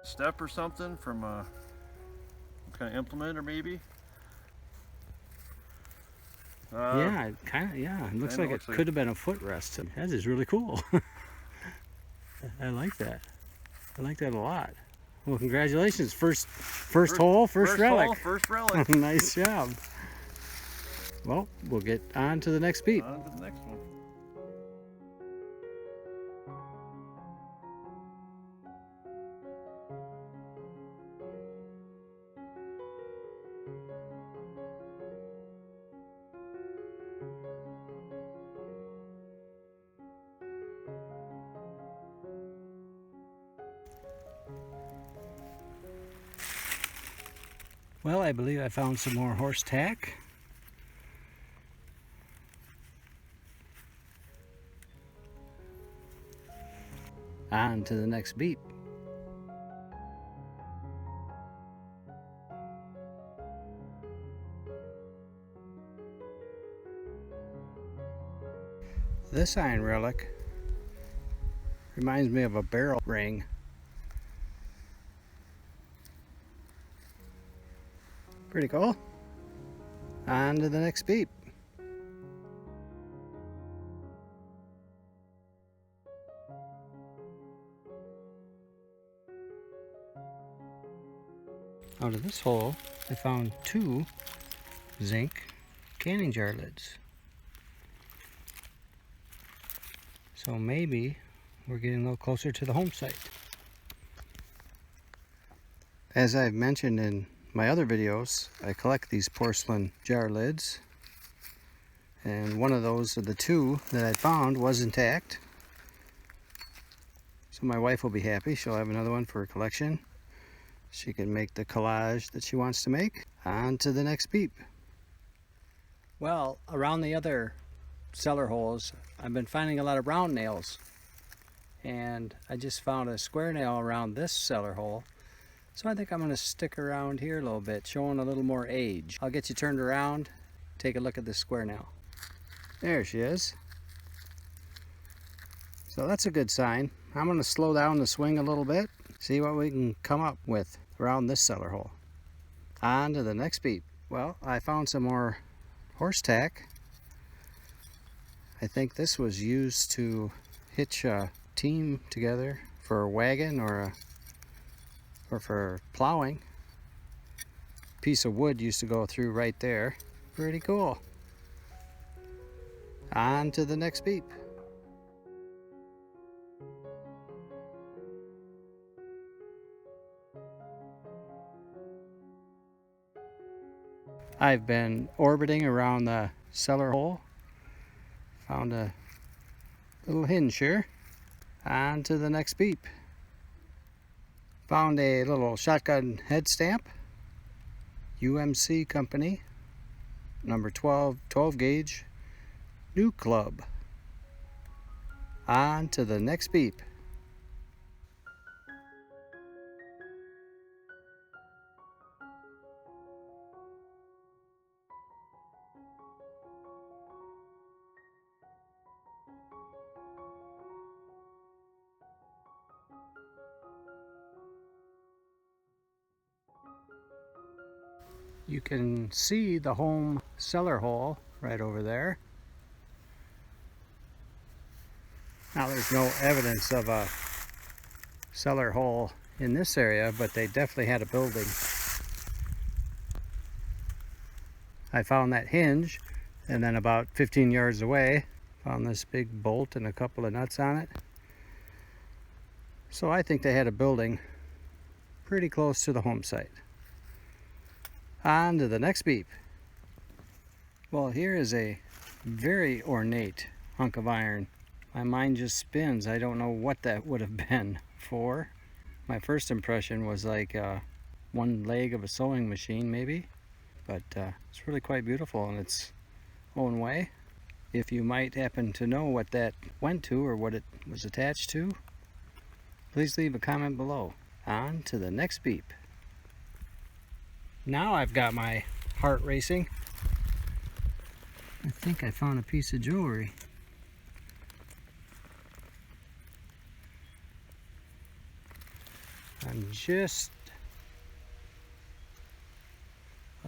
step or something from a kind of implement, or maybe. Yeah, it kind of, yeah. It looks like it could have been a footrest. That is really cool. I like that. I like that a lot. Well, congratulations. First hole, first relic. Hole, first relic. Nice job. Well, we'll get on to the next beat. On to the next one. Well, I believe I found some more horse tack. On to the next beat. This iron relic reminds me of a barrel ring. Pretty cool. On to the next beat. Out of this hole, I found 2 zinc canning jar lids. So maybe we're getting a little closer to the home site. As I've mentioned in my other videos, I collect these porcelain jar lids, and one of those of the 2 that I found was intact. So my wife will be happy. She'll have another one for her collection. She can make the collage that she wants to make. On to the next beep. Well, around the other cellar holes, I've been finding a lot of round nails, and I just found a square nail around this cellar hole. So I think I'm going to stick around here a little bit, showing a little more age. I'll get you turned around, take a look at this square nail. There she is. So that's a good sign. I'm going to slow down the swing a little bit, see what we can come up with around this cellar hole. On to the next beat. Well, I found some more horse tack. I think this was used to hitch a team together for a wagon or for plowing. Piece of wood used to go through right there. Pretty cool. On to the next beep. I've been orbiting around the cellar hole. Found a little hinge here. On to the next beep. Found a little shotgun head stamp. UMC company. Number 12 gauge. New club. On to the next beep. You can see the home cellar hole right over there. Now there's no evidence of a cellar hole in this area, but they definitely had a building. I found that hinge, and then about 15 yards away, found this big bolt and a couple of nuts on it. So I think they had a building pretty close to the home site. On to the next beep. Well, here is a very ornate hunk of iron. My mind just spins. I don't know what that would have been for. My first impression was like one leg of a sewing machine maybe, but it's really quite beautiful in its own way. If you might happen to know what that went to or what it was attached to, please leave a comment below. On to the next beep. Now I've got my heart racing. I think I found a piece of jewelry. I'm just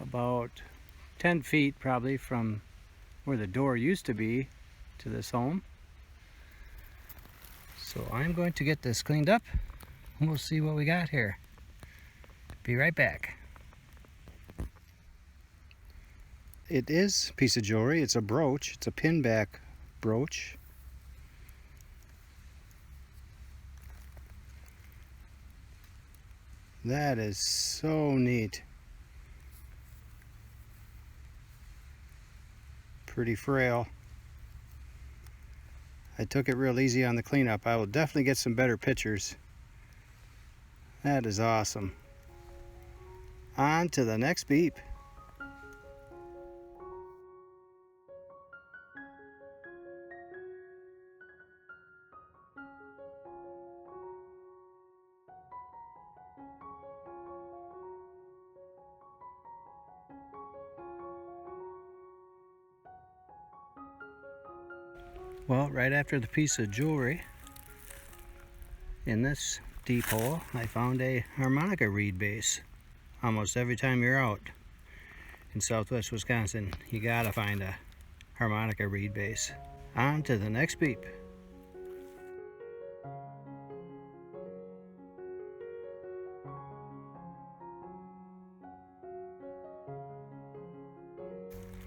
about 10 feet probably from where the door used to be to this home. So I'm going to get this cleaned up and we'll see what we got here. Be right back. It is a piece of jewelry. It's a brooch. It's a pinback brooch. That is so neat. Pretty frail. I took it real easy on the cleanup. I will definitely get some better pictures. That is awesome. On to the next beep. Well, right after the piece of jewelry, in this deep hole, I found a harmonica reed base. Almost every time you're out in southwest Wisconsin, you gotta find a harmonica reed base. On to the next beep.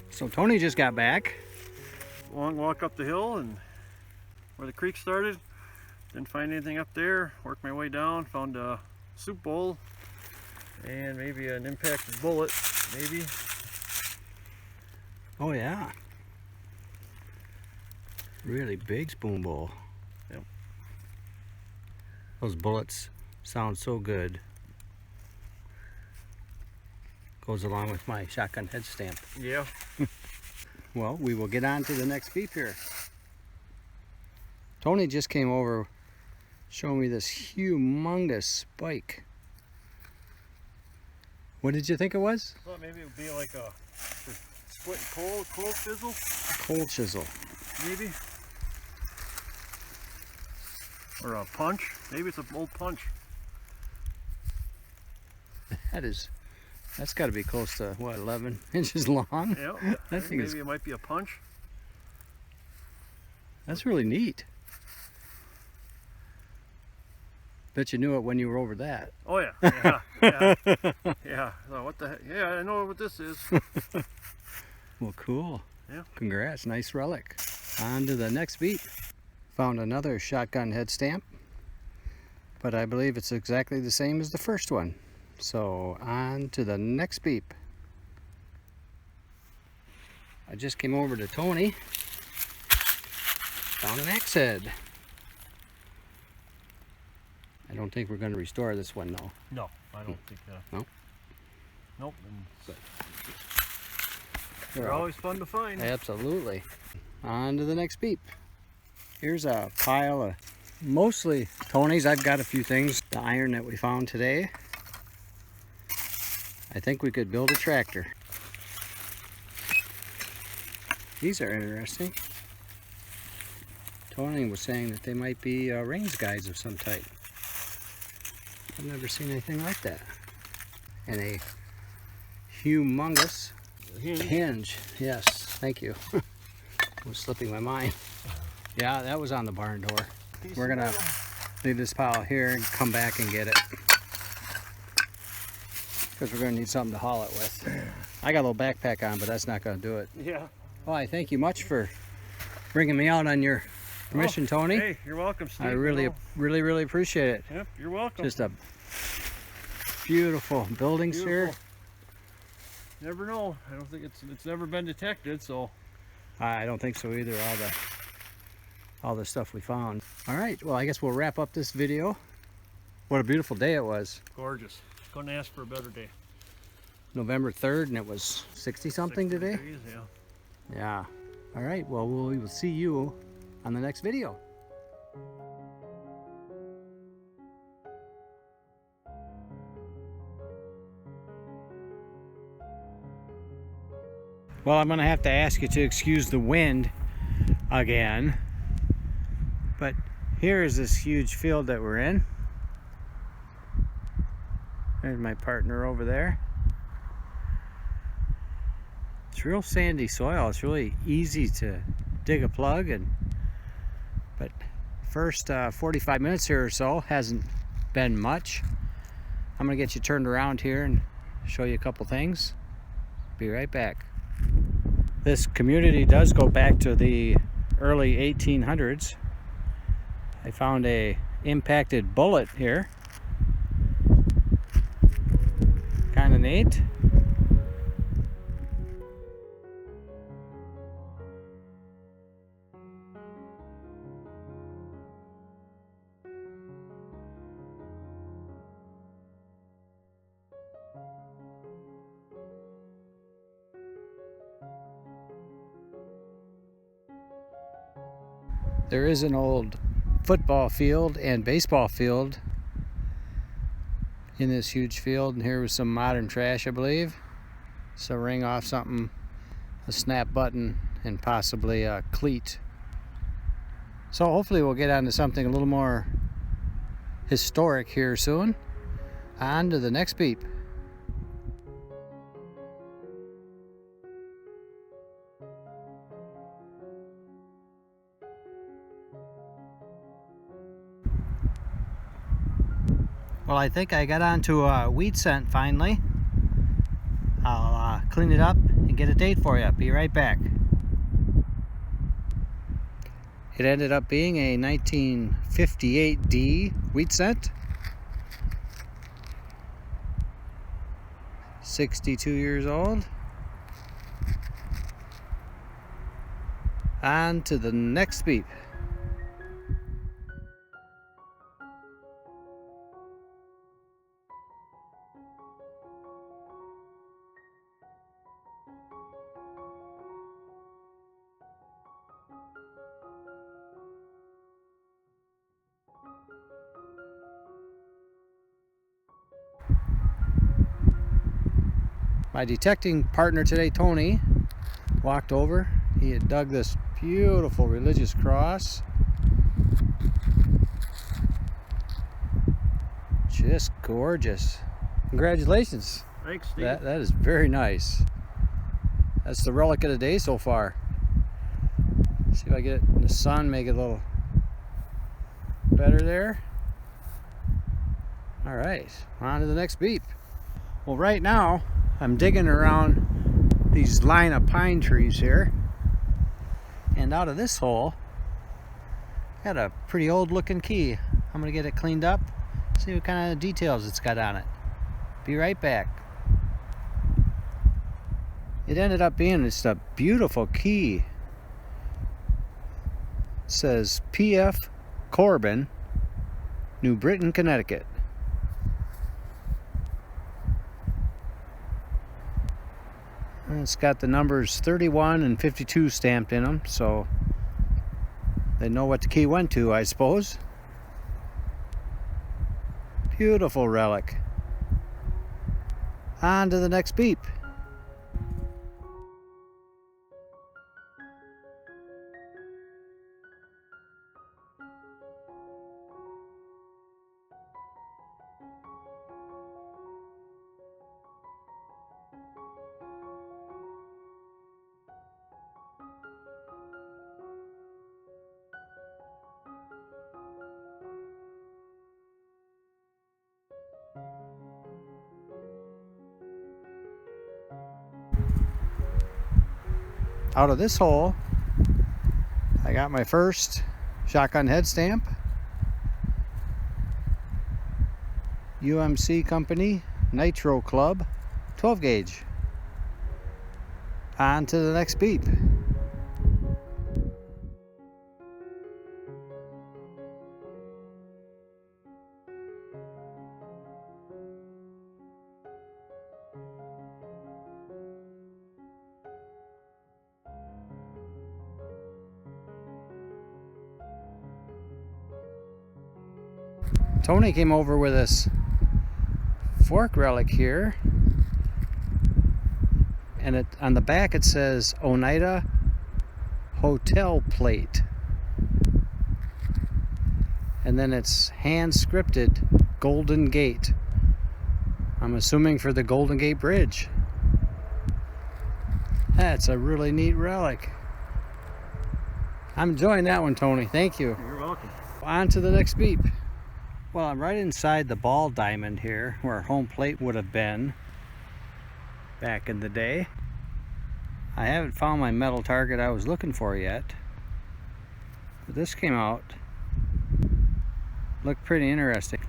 So Tony just got back. Long walk up the hill and where the creek started. Didn't find anything up there. Worked my way down, found a soup bowl and maybe an impacted bullet, maybe. Oh yeah. Really big spoon bowl. Yep. Those bullets sound so good. Goes along with my shotgun head stamp. Yeah. Well, we will get on to the next beep here. Tony just came over showing me this humongous spike. What did you think it was? I thought maybe it would be like a split coal chisel. Coal chisel. Maybe. Or a punch. Maybe it's an old punch. That's got to be close to, what, 11 inches long? Yeah. That thing Maybe it might be a punch. That's really neat. Bet you knew it when you were over that. Oh yeah. Yeah. Yeah. So what the heck? Yeah, I know what this is. Well, cool. Yeah. Congrats, nice relic. On to the next beep. Found another shotgun head stamp, but I believe it's exactly the same as the first one. So on to the next beep. I just came over to Tony. Found an axe head. I don't think we're going to restore this one though. No, I don't think that. No? Nope. Good. They're always fun to find. Absolutely. On to the next beep. Here's a pile of mostly Tony's. I've got a few things. The iron that we found today. I think we could build a tractor. These are interesting. Tony was saying that they might be range guides of some type. I've never seen anything like that. And a humongous hinge. Yes, thank you. It was slipping my mind. Yeah, that was on the barn door. We're gonna leave this pile here and come back and get it. Because we're going to need something to haul it with. I got a little backpack on, but that's not going to do it. Yeah. Well, I thank you much for bringing me out on your mission, Tony. Hey, you're welcome, Steve. I really appreciate it. Yep, you're welcome. Just a beautiful buildings here. Never know. I don't think it's never been detected, so. I don't think so either. All the stuff we found. All right. Well, I guess we'll wrap up this video. What a beautiful day it was. Gorgeous. Couldn't ask for a better day. November 3rd, and it was 60 something today. Degrees, yeah. Yeah. All right. Well, we will see you on the next video. Well, I'm going to have to ask you to excuse the wind again. But here is this huge field that we're in. There's my partner over there. It's real sandy soil. It's really easy to dig a plug, but first 45 minutes here or so hasn't been much. I'm gonna get you turned around here and show you a couple things. Be right back. This community does go back to the early 1800s. I found a impacted bullet here. Kind of neat. There is an old football field and baseball field in this huge field, and here was some modern trash, I believe. So ring off something, a snap button, and possibly a cleat. So hopefully we'll get onto something a little more historic here soon. On to the next beep. Well, I think I got onto a wheat scent finally. I'll clean it up and get a date for you. Be right back. It ended up being a 1958D wheat scent. 62 years old. On to the next beep. My detecting partner today, Tony, walked over. He had dug this beautiful religious cross. Just gorgeous. Congratulations. Thanks, Steve. That is very nice. That's the relic of the day so far. See if I get it in the sun, make it a little better there. All right, on to the next beep. Well, right now, I'm digging around these line of pine trees here, and out of this hole got a pretty old looking key. I'm gonna get it cleaned up, see what kind of details it's got on it. Be right back. It ended up being just a beautiful key. It says P.F. Corbin, New Britain, Connecticut. It's got the numbers 31 and 52 stamped in them, so they know what the key went to, I suppose. Beautiful relic. On to the next beep. Out of this hole, I got my first shotgun head stamp. UMC Company Nitro Club 12 gauge. On to the next beep. Tony came over with this fork relic here, and on the back it says Oneida Hotel Plate, and then it's hand scripted Golden Gate. I'm assuming for the Golden Gate Bridge. That's a really neat relic. I'm enjoying that one, Tony. Thank you. You're welcome. On to the next beep. Well, I'm right inside the ball diamond here, where home plate would have been back in the day. I haven't found my metal target I was looking for yet, but this came out. Looked pretty interesting.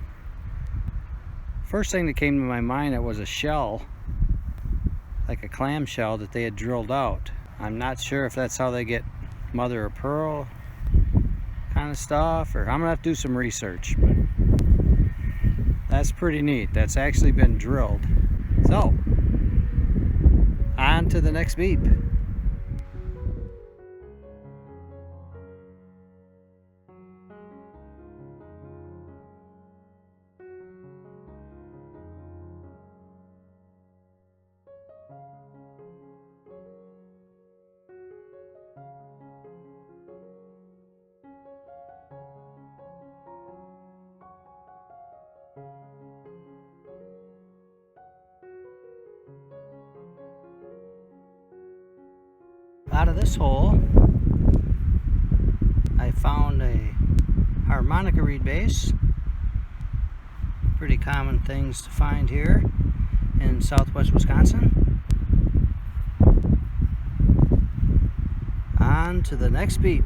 First thing that came to my mind, it was a shell, like a clam shell that they had drilled out. I'm not sure if that's how they get mother of pearl kind of stuff, or I'm gonna have to do some research, but that's pretty neat. That's actually been drilled. So, on to the next beep. Out of this hole, I found a harmonica reed base. Pretty common things to find here in southwest Wisconsin. On to the next beep.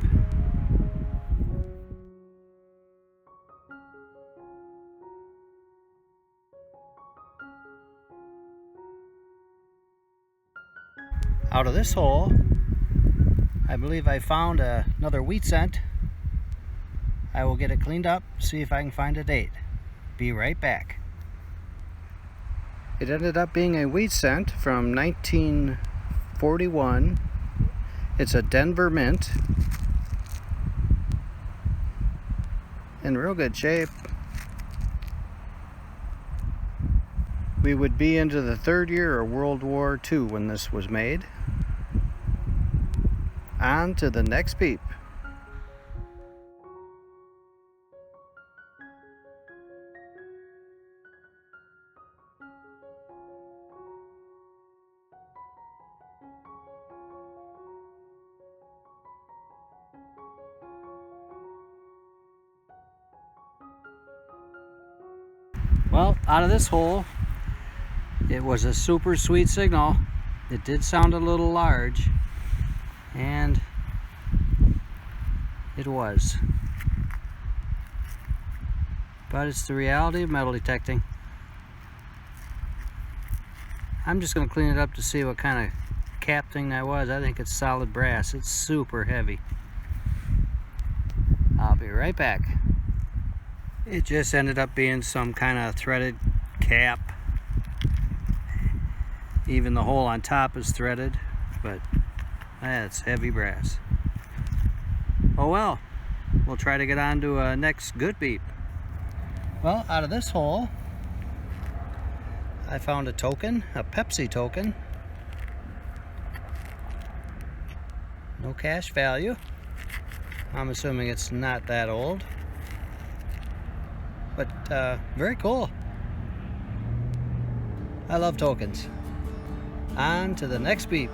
Out of this hole, I believe I found another wheat cent. I will get it cleaned up, see if I can find a date. Be right back. It ended up being a wheat cent from 1941. It's a Denver mint. In real good shape. We would be into the third year of World War II when this was made. On to the next beep. Well, out of this hole, it was a super sweet signal. It did sound a little large, and it was. But it's the reality of metal detecting. I'm just going to clean it up to see what kind of cap thing that was. I think it's solid brass. It's super heavy. I'll be right back. It just ended up being some kind of threaded cap. Even the hole on top is threaded, but that's heavy brass. Oh well, we'll try to get on to a next good beep. Well, out of this hole, I found a token, a Pepsi token. No cash value. I'm assuming it's not that old. But very cool. I love tokens. On to the next beep.